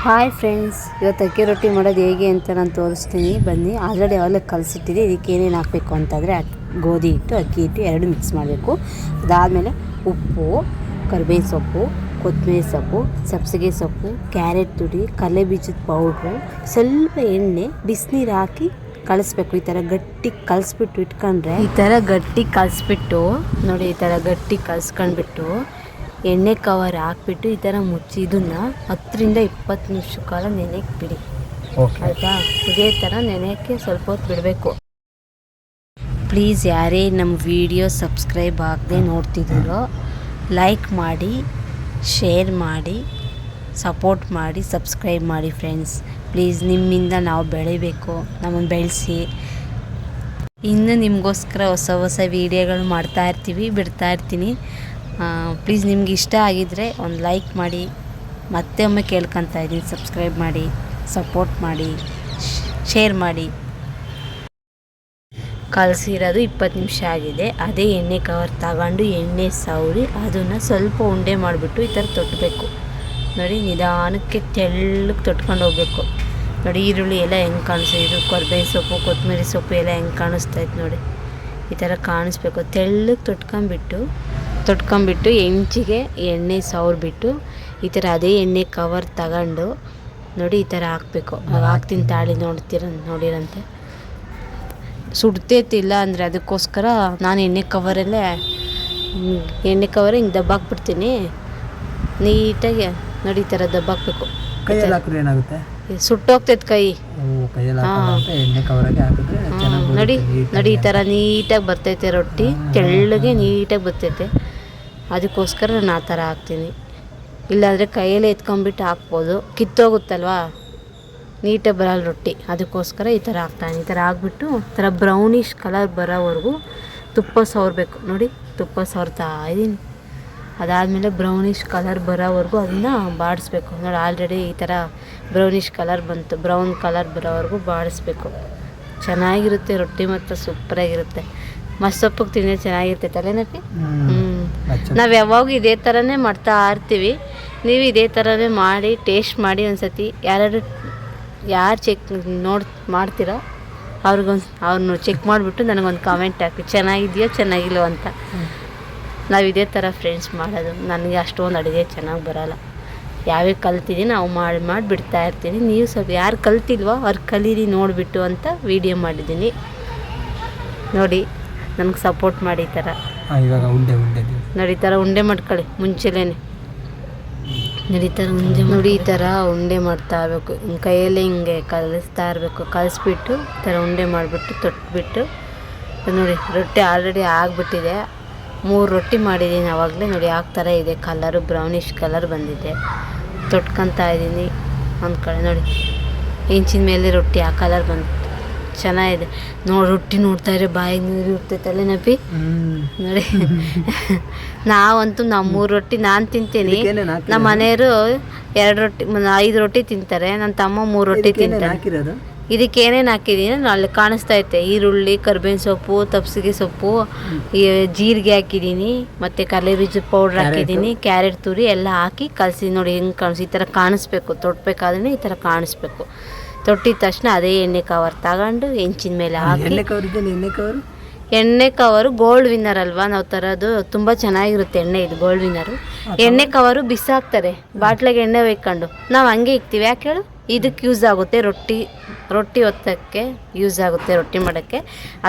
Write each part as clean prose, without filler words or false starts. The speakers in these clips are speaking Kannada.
ಹಾಯ್ ಫ್ರೆಂಡ್ಸ್, ಇವತ್ತು ಅಕ್ಕಿ ರೊಟ್ಟಿ ಮಾಡೋದು ಹೇಗೆ ಅಂತ ನಾನು ತೋರಿಸ್ತೀನಿ. ಬನ್ನಿ. ಆಲ್ರೆಡಿ ಅವೆಲ್ಲ ಕಲಸಿಟ್ಟಿದೆ. ಇದಕ್ಕೆ ಏನೇನು ಹಾಕಬೇಕು ಅಂತಂದರೆ ಗೋಧಿ ಹಿಟ್ಟು, ಅಕ್ಕಿ ಹಿಟ್ಟು ಎರಡು ಮಿಕ್ಸ್ ಮಾಡಬೇಕು. ಅದಾದಮೇಲೆ ಉಪ್ಪು, ಕರಿಬೇವು ಸೊಪ್ಪು, ಕೊತ್ತಂಬರಿ ಸೊಪ್ಪು, ಸಬ್ಸಿಗೆ ಸೊಪ್ಪು, ಕ್ಯಾರೆಟ್ ತುರಿ, ಕಡಲೆ ಬೀಜದ ಪೌಡ್ರು, ಸ್ವಲ್ಪ ಎಣ್ಣೆ, ಬಿಸಿನೀರು ಹಾಕಿ ಕಳಿಸ್ಬೇಕು. ಈ ಥರ ಗಟ್ಟಿ ಕಲಿಸ್ಬಿಟ್ಟು ಇಟ್ಕೊಂಡ್ರೆ ಈ ಥರ ಗಟ್ಟಿ ಕಲಿಸ್ಬಿಟ್ಟು ನೋಡಿ, ಈ ಥರ ಗಟ್ಟಿ ಕಲಿಸ್ಕೊಂಡ್ಬಿಟ್ಟು ಎಣ್ಣೆ ಕವರ್ ಹಾಕ್ಬಿಟ್ಟು ಈ ಥರ ಮುಚ್ಚಿ ಇದನ್ನು 10ರಿಂದ 20 ನಿಮಿಷ ಕಾಲ ನೆನೆಯಕ್ಕೆ ಬಿಡಿ. ಆಯಿತಾ? ಇದೇ ಥರ ನೆನೆಯೋಕ್ಕೆ ಸ್ವಲ್ಪ ಹೊತ್ತು ಬಿಡಬೇಕು. ಪ್ಲೀಸ್ ಯಾರೇ ನಮ್ಮ ವಿಡಿಯೋ ಸಬ್ಸ್ಕ್ರೈಬ್ ಆಗದೆ ನೋಡ್ತಿದ್ದೀರೋ ಲೈಕ್ ಮಾಡಿ, ಶೇರ್ ಮಾಡಿ, ಸಪೋರ್ಟ್ ಮಾಡಿ, ಸಬ್ಸ್ಕ್ರೈಬ್ ಮಾಡಿ ಫ್ರೆಂಡ್ಸ್. ಪ್ಲೀಸ್, ನಿಮ್ಮಿಂದ ನಾವು ಬೆಳಿಬೇಕು. ನಮ್ಮನ್ನು ಬೆಳೆಸಿ. ಇನ್ನು ನಿಮಗೋಸ್ಕರ ಹೊಸ ಹೊಸ ವೀಡಿಯೋಗಳು ಮಾಡ್ತಾಯಿರ್ತೀವಿ, ಬಿಡ್ತಾಯಿರ್ತೀನಿ. ಪ್ಲೀಸ್ ನಿಮ್ಗೆ ಇಷ್ಟ ಆಗಿದ್ದರೆ ಒಂದು ಲೈಕ್ ಮಾಡಿ. ಮತ್ತೆ ಒಮ್ಮೆ ಕೇಳ್ಕೊತಾ ಇದ್ದೀನಿ, ಸಬ್ಸ್ಕ್ರೈಬ್ ಮಾಡಿ, ಸಪೋರ್ಟ್ ಮಾಡಿ, ಶೇರ್ ಮಾಡಿ. ಕಲಸಿರೋದು 20 ನಿಮಿಷ ಆಗಿದೆ. ಅದೇ ಎಣ್ಣೆ ಕವರ್ ತಗೊಂಡು ಎಣ್ಣೆ ಸವರಿ ಅದನ್ನು ಸ್ವಲ್ಪ ಉಂಡೆ ಮಾಡಿಬಿಟ್ಟು ಈ ಥರ ತೊಟ್ಟಬೇಕು. ನೋಡಿ, ನಿಧಾನಕ್ಕೆ ತೆಳ್ಳಗೆ ತೊಟ್ಕೊಂಡು ಹೋಗ್ಬೇಕು. ನೋಡಿ, ಈರುಳ್ಳಿ ಎಲ್ಲ ಹೆಂಗೆ ಕಾಣಿಸ್ತದೆ, ಇದು ಕರಿಬೇವು ಸೊಪ್ಪು, ಕೊತ್ತಂಬರಿ ಸೊಪ್ಪು ಎಲ್ಲ ಹೆಂಗೆ ಕಾಣಿಸ್ತೈತೆ ನೋಡಿ. ಈ ಥರ ಕಾಣಿಸ್ಬೇಕು. ತೆಳ್ಳಗೆ ತೊಟ್ಕೊಂಬಿಟ್ಟು ಹೆಂಚಿಗೆ ಎಣ್ಣೆ ಸವರ್ಬಿಟ್ಟು ಈ ಥರ ಅದೇ ಎಣ್ಣೆ ಕವರ್ ತಗೊಂಡು ನೋಡಿ ಈ ಥರ ಹಾಕಬೇಕು. ಹಾಕ್ತೀನಿ ತಾಳಿ, ನೋಡಿರಂತೆ ಸುಡ್ತೈತಿಲ್ಲ ಅಂದರೆ ಅದಕ್ಕೋಸ್ಕರ ನಾನು ಎಣ್ಣೆ ಕವರ್ ಹಿಂಗೆ ದಬ್ಬಾಕ್ಬಿಡ್ತೀನಿ ನೀಟಾಗಿ. ನೋಡಿ, ಈ ಥರ ದಬ್ಬಾಕ್ಬೇಕು. ಸುಟ್ಟೋಗ್ತೈತೆ ಕೈ. ನೋಡಿ, ಈ ಥರ ನೀಟಾಗಿ ಬರ್ತೈತೆ ರೊಟ್ಟಿ, ತೆಳ್ಳಗೆ ನೀಟಾಗಿ ಬರ್ತೈತೆ. ಅದಕ್ಕೋಸ್ಕರ ನಾನು ಆ ಥರ ಹಾಕ್ತೀನಿ. ಇಲ್ಲಾಂದರೆ ಕೈಯಲ್ಲೇ ಎತ್ಕೊಂಡ್ಬಿಟ್ಟು ಹಾಕ್ಬೋದು, ಕಿತ್ತೋಗುತ್ತಲ್ವಾ, ನೀಟಾಗಿ ಬರಲ್ಲ ರೊಟ್ಟಿ. ಅದಕ್ಕೋಸ್ಕರ ಈ ಥರ ಹಾಕ್ತಾನೆ. ಈ ಥರ ಹಾಕ್ಬಿಟ್ಟು ಈ ಥರ ಬ್ರೌನಿಷ್ ಕಲರ್ ಬರೋವರೆಗೂ ತುಪ್ಪ ಸವರಬೇಕು. ನೋಡಿ, ತುಪ್ಪ ಸವರ್ತಾ ಇದ್ದೀನಿ. ಅದಾದಮೇಲೆ ಬ್ರೌನಿಷ್ ಕಲರ್ ಬರೋವರೆಗೂ ಅದನ್ನು ಬಾಡಿಸ್ಬೇಕು. ನೋಡಿ, ಆಲ್ರೆಡಿ ಈ ಥರ ಬ್ರೌನಿಷ್ ಕಲರ್ ಬಂತು. ಬ್ರೌನ್ ಕಲರ್ ಬರೋವರೆಗೂ ಬಾಡಿಸ್ಬೇಕು. ಚೆನ್ನಾಗಿರುತ್ತೆ ರೊಟ್ಟಿ, ಮತ್ತು ಸೂಪರಾಗಿರುತ್ತೆ. ಮಸ್ಸೊಪ್ಪಿಗೆ ತಿನ್ನೋ ಚೆನ್ನಾಗಿರುತ್ತೆ. ತಲೆನಪ್ಪಿ. ನಾವು ಯಾವಾಗ ಇದೇ ಥರನೇ ಮಾಡ್ತಾ ಇರ್ತೀವಿ. ನೀವು ಇದೇ ಥರನೇ ಮಾಡಿ ಟೇಸ್ಟ್ ಮಾಡಿ. ಒಂದು ಸತಿ ಯಾರು ಚೆಕ್ ಮಾಡ್ತೀರೋ ಅವ್ರನ್ನ ಚೆಕ್ ಮಾಡಿಬಿಟ್ಟು ನನಗೊಂದು ಕಾಮೆಂಟ್ ಹಾಕಿ, ಚೆನ್ನಾಗಿದೆಯೋ ಚೆನ್ನಾಗಿಲ್ಲೋ ಅಂತ. ನಾವು ಇದೇ ಥರ ಫ್ರೆಂಡ್ಸ್ ಮಾಡೋದು. ನನಗೆ ಅಷ್ಟೊಂದು ಅಡುಗೆ ಚೆನ್ನಾಗಿ ಬರೋಲ್ಲ. ಯಾವ್ಯಾವ ಕಲ್ತಿದ್ದೀನಿ ನಾವು ಮಾಡಿ ಬಿಡ್ತಾ ಇರ್ತೀನಿ. ನೀವು ಸ್ವಲ್ಪ ಯಾರು ಕಲ್ತಿಲ್ವೋ ಅವ್ರು ಕಲೀರಿ ನೋಡಿಬಿಟ್ಟು ಅಂತ ವಿಡಿಯೋ ಮಾಡಿದ್ದೀನಿ. ನೋಡಿ, ನನಗೆ ಸಪೋರ್ಟ್ ಮಾಡಿ. ಈ ಥರ ನೋಡಿ, ಈ ಥರ ಉಂಡೆ ಮಾಡ್ಕೊಳ್ಳಿ ಮುಂಚೆಲೇನೆ. ನೋಡಿ, ಈ ಥರ ಉಂಡೆ ಮಾಡ್ತಾ ಇರಬೇಕು. ಕೈಯಲ್ಲೇ ಹಿಂಗೆ ಕಲಿಸ್ತಾ ಇರಬೇಕು. ಕಲಿಸ್ಬಿಟ್ಟು ಈ ಥರ ಉಂಡೆ ಮಾಡಿಬಿಟ್ಟು ತೊಟ್ಬಿಟ್ಟು ನೋಡಿ, ರೊಟ್ಟಿ ಆಲ್ರೆಡಿ ಆಗಿಬಿಟ್ಟಿದೆ. 3 ರೊಟ್ಟಿ ಮಾಡಿದ್ದೀನಿ ಆವಾಗಲೇ. ನೋಡಿ, ಯಾವ ಥರ ಇದೆ ಕಲರು, ಬ್ರೌನಿಷ್ ಕಲರ್ ಬಂದಿದೆ. ತೊಟ್ಕೊತಾ ಇದ್ದೀನಿ ಒಂದು ಕಡೆ. ನೋಡಿ, ಇಂಚಿನ ಮೇಲೆ ರೊಟ್ಟಿ ಆ ಕಲರ್ ಬಂತು. ಚೆನ್ನಾಗಿದೆ. ರೊಟ್ಟಿ ನೋಡ್ತಾ ಇದ್ರೆ ಬಾಯಿಗೆ ನೀರು ಇರ್ತೈತಲ್ಲ ನಪಿ. ನೋಡಿ, ನಾವಂತೂ 3 ರೊಟ್ಟಿ ನಾನು ತಿಂತೀನಿ. ನಮ್ಮ ಮನೆಯವರು 2 ರೊಟ್ಟಿ 5 ರೊಟ್ಟಿ ತಿಂತಾರೆ. ನನ್ನ ತಮ್ಮ 3 ರೊಟ್ಟಿ ತಿಂತಾರೆ. ಇದಕ್ಕೆ ಏನೇನು ಹಾಕಿದ್ದೀನಿ ಅಲ್ಲಿ ಕಾಣಿಸ್ತಾ ಐತೆ. ಈರುಳ್ಳಿ, ಕರಿಬೇವಿನ ಸೊಪ್ಪು, ಸಬ್ಸಿಗೆ ಸೊಪ್ಪು, ಜೀರಿಗೆ ಹಾಕಿದ್ದೀನಿ, ಮತ್ತು ಕಡಲೆ ಬೀಜದ ಪೌಡ್ರ್ ಹಾಕಿದ್ದೀನಿ, ಕ್ಯಾರೆಟ್ ತುರಿ ಎಲ್ಲ ಹಾಕಿ ಕಲಸಿ. ನೋಡಿ ಹೆಂಗೆ ಈ ಥರ ಕಾಣಿಸ್ಬೇಕು. ತೊಟ್ಟಬೇಕಾದ್ರೆ ಈ ಥರ ಕಾಣಿಸ್ಬೇಕು. ತೊಟ್ಟಿದ ತಕ್ಷಣ ಅದೇ ಎಣ್ಣೆ ಕವರ್ ತಗೊಂಡು ಹೆಂಚಿನ ಮೇಲೆ ಹಾಕಿ. ಎಣ್ಣೆ ಕವರು ಗೋಲ್ಡ್ ವಿನ್ನರ್ ಅಲ್ವಾ ನಾವು ತರೋದು. ತುಂಬ ಚೆನ್ನಾಗಿರುತ್ತೆ ಎಣ್ಣೆ. ಇದು ಗೋಲ್ಡ್ ವಿನ್ನರು. ಎಣ್ಣೆ ಕವರು ಬಿಸಾಕ್ತಾರೆ ಬಾಟ್ಲಿಗೆ ಎಣ್ಣೆ ಒಯ್ಕೊಂಡು. ನಾವು ಹಂಗೆ ಇಕ್ತೀವಿ. ಯಾಕೆ ಹೇಳು? ಇದಕ್ಕೆ ಯೂಸ್ ಆಗುತ್ತೆ. ರೊಟ್ಟಿ ಒತ್ತಕ್ಕೆ ಯೂಸ್ ಆಗುತ್ತೆ, ರೊಟ್ಟಿ ಮಾಡೋಕ್ಕೆ.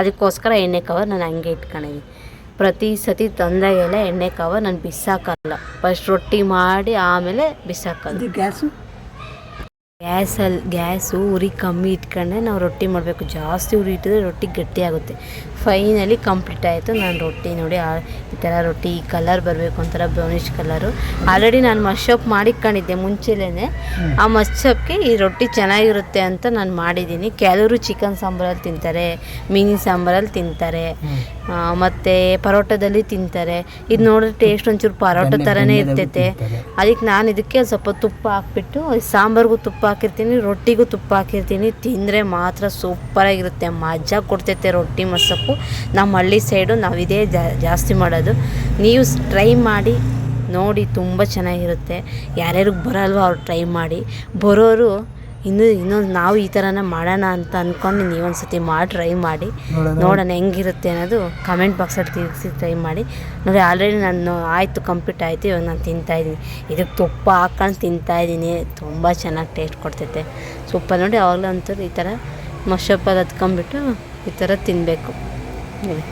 ಅದಕ್ಕೋಸ್ಕರ ಎಣ್ಣೆ ಕವರ್ ನಾನು ಹಂಗೆ ಇಟ್ಕೊಂಡಿದ್ದೀನಿ. ಪ್ರತಿ ಸತಿ ತಂದಾಗೆಲ್ಲ ಎಣ್ಣೆ ಕವರ್ ನಾನು ಬಿಸಾಕಲ್ಲ. ಫಸ್ಟ್ ರೊಟ್ಟಿ ಮಾಡಿ ಆಮೇಲೆ ಬಿಸಾಕೋದು. ಗ್ಯಾಸು ಉರಿ ಕಮ್ಮಿ ಇಟ್ಕೊಂಡೆ ನಾವು ರೊಟ್ಟಿ ಮಾಡಬೇಕು. ಜಾಸ್ತಿ ಉರಿ ಇಟ್ಟಿದ್ರೆ ರೊಟ್ಟಿ ಗಟ್ಟಿ ಆಗುತ್ತೆ. ಫೈನಲಿ ಕಂಪ್ಲೀಟ್ ಆಯಿತು ನಾನು ರೊಟ್ಟಿ. ನೋಡಿ, ಈ ಥರ ರೊಟ್ಟಿ ಈ ಕಲರ್ ಬರಬೇಕು, ಒಂಥರ ಬ್ರೌನಿಷ್ ಕಲರು. ಆಲ್ರೆಡಿ ನಾನು ಮಶ್ಶಪ್ ಮಾಡಿಕೊಂಡಿದ್ದೆ ಮುಂಚೆಲೇ. ಆ ಮಶ್ಶಪ್ಗೆ ಈ ರೊಟ್ಟಿ ಚೆನ್ನಾಗಿರುತ್ತೆ ಅಂತ ನಾನು ಮಾಡಿದ್ದೀನಿ. ಕೆಲವರು ಚಿಕನ್ ಸಾಂಬಾರಲ್ಲಿ ತಿಂತಾರೆ, ಮೀನಿನ ಸಾಂಬಾರಲ್ಲಿ ತಿಂತಾರೆ, ಮತ್ತು ಪರೋಟದಲ್ಲಿ ತಿಂತಾರೆ. ಇದು ನೋಡಿದ್ರೆ ಟೇಸ್ಟ್ ಒಂಚೂರು ಪರೋಟ ಥರನೇ ಇರ್ತೈತೆ. ಅದಕ್ಕೆ ನಾನು ಇದಕ್ಕೆ ಸ್ವಲ್ಪ ತುಪ್ಪ ಹಾಕ್ಬಿಟ್ಟು, ಸಾಂಬಾರಿಗೂ ತುಪ್ಪ ಹಾಕಿರ್ತೀನಿ, ರೊಟ್ಟಿಗೂ ತುಪ್ಪ ಹಾಕಿರ್ತೀನಿ. ತಿಂದರೆ ಮಾತ್ರ ಸೂಪರಾಗಿರುತ್ತೆ. ಮಜಾ ಕೊಡ್ತೈತೆ ರೊಟ್ಟಿ ಮಸ್ಸಪ್ಪು. ನಮ್ಮ ಹಳ್ಳಿ ಸೈಡು ನಾವು ಇದೇ ಜಾಸ್ತಿ ಮಾಡೋದು. ನೀವು ಟ್ರೈ ಮಾಡಿ ನೋಡಿ ತುಂಬ ಚೆನ್ನಾಗಿರುತ್ತೆ. ಯಾರ್ಯಾರಿಗೆ ಬರಲ್ವೋ ಅವ್ರು ಟ್ರೈ ಮಾಡಿ, ಬರೋರು ಇನ್ನೊಂದು ನಾವು ಈ ಥರನ ಮಾಡೋಣ ಅಂತ ಅಂದ್ಕೊಂಡು ನೀವೊಂದು ಸತಿ ಮಾಡಿ ಟ್ರೈ ಮಾಡಿ ನೋಡೋಣ ಹೆಂಗಿರುತ್ತೆ ಅನ್ನೋದು ಕಮೆಂಟ್ ಬಾಕ್ಸಲ್ಲಿ ತಿಳಿಸಿ ಟ್ರೈ ಮಾಡಿ ನೋಡಿ. ಆಲ್ರೆಡಿ ನಾನು ಆಯಿತು, ಕಂಪ್ಲೀಟ್ ಆಯಿತು. ಇವಾಗ ನಾನು ತಿಂತಾಯಿದ್ದೀನಿ. ಇದಕ್ಕೆ ತುಪ್ಪ ಹಾಕ್ಕೊಂಡು ತಿಂತಾಯಿದ್ದೀನಿ. ತುಂಬ ಚೆನ್ನಾಗಿ ಟೇಸ್ಟ್ ಕೊಡ್ತೈತೆ, ಸೂಪರ್ ನೋಡಿ. ಅವಾಗಲಂತೂ ಈ ಥರ ಮಶಪ್ಪಲ್ಲಿ ಹತ್ಕೊಂಡ್ಬಿಟ್ಟು ಈ ಥರ ತಿನ್ನಬೇಕು ನೋಡಿ,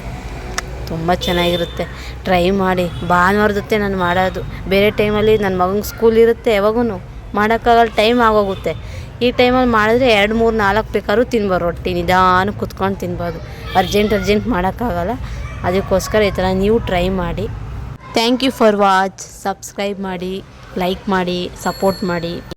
ತುಂಬ ಚೆನ್ನಾಗಿರುತ್ತೆ. ಟ್ರೈ ಮಾಡಿ. ಭಾನುವಾರದೊತ್ತೆ ನಾನು ಮಾಡೋದು, ಬೇರೆ ಟೈಮಲ್ಲಿ ನನ್ನ ಮಗಂಗೆ ಸ್ಕೂಲ್ ಇರುತ್ತೆ, ಯಾವಾಗೂ ಮಾಡೋಕ್ಕಾಗಲ್ಲ, ಟೈಮ್ ಆಗೋಗುತ್ತೆ. ಈ ಟೈಮಲ್ಲಿ ಮಾಡಿದ್ರೆ 2, 3, 4 ಬೇಕಾದ್ರೂ ತಿನ್ಬೋದು. ರೊಟ್ಟಿ ನಿಧಾನ ಕುತ್ಕೊಂಡು ತಿನ್ಬೋದು. ಅರ್ಜೆಂಟ್ ಮಾಡೋಕ್ಕಾಗಲ್ಲ. ಅದಕ್ಕೋಸ್ಕರ ಈ ಥರ ನೀವು ಟ್ರೈ ಮಾಡಿ. Thank you for watch. Subscribe ಮಾಡಿ, ಲೈಕ್ ಮಾಡಿ, ಸಪೋರ್ಟ್ ಮಾಡಿ.